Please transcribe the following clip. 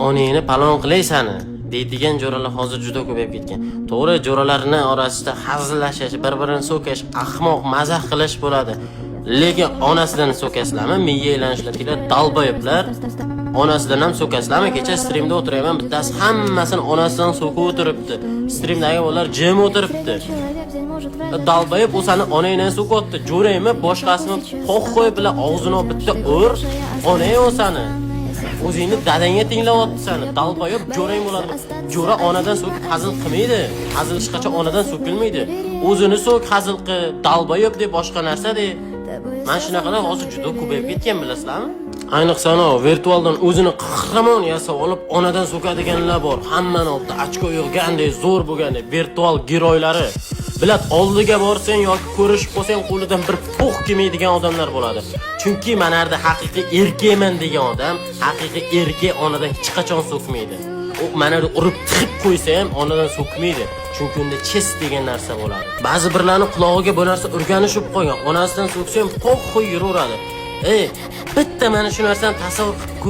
onangni palon qilaysani deydigan jo'ralar hozir juda ko'payib ketgan. To'g'ri, jo'ralarning orasida hazillashish, bir-birini so'kish, ahmoq mazah qilish bo'ladi. Lekin onasidan so'kasizlarmi? Miya aylanishlar, dalboyiblar. Onasidan ham so'kasizlarmi? Kecha streamda o'tiryapman, bittasi hammasini onasidan so'kib o'tiribdi. Streamdagi bolalar jim o'tiribdi. Dalboyib o'sani onangdan so'kyapti. Jo'raymi, boshqasini qo'y bilan og'zini bitta ur, onang o'sani. O'zingni dadangga tinglayapti seni. Dalboyib jo'rang bo'ladi. Jo'ra onadan so'kib hazil qilmaydi. Hazil hech qachon onadan so'kilmaydi. O'zini so'k, hazil qil, dalboyib deb boshqa narsa de. Mana shunaqalar hozir juda ko'payib ketgan, bilasizlarmi? Ayniqsa virtualdan o'zini qahramon yasab olib onadan so'kadiganlar bor. Hammani oldida ochko yig'gandek, zo'r bo'lgandek virtual giroylari. Bilat oldiga borsang yoki ko'rishib qolsang qo'lidan bir po'q kelmaydigan odamlar bo'ladi. Chunki mana yerda haqiqiy erkakman degan odam, haqiqiy erkak onadan hech qachon so'kmaydi. U mana yerda urib tiqib qo'ysa ham onadan so'kmaydi. Chunki unda chest degan narsa bo'ladi. Ba'zi birlarning qulog'iga bu narsa o'rganishib qolgan. Onasidan so'ksa ham po'q qo'yib yuraveradi. Bitta mana shu narsani tasavvur qilib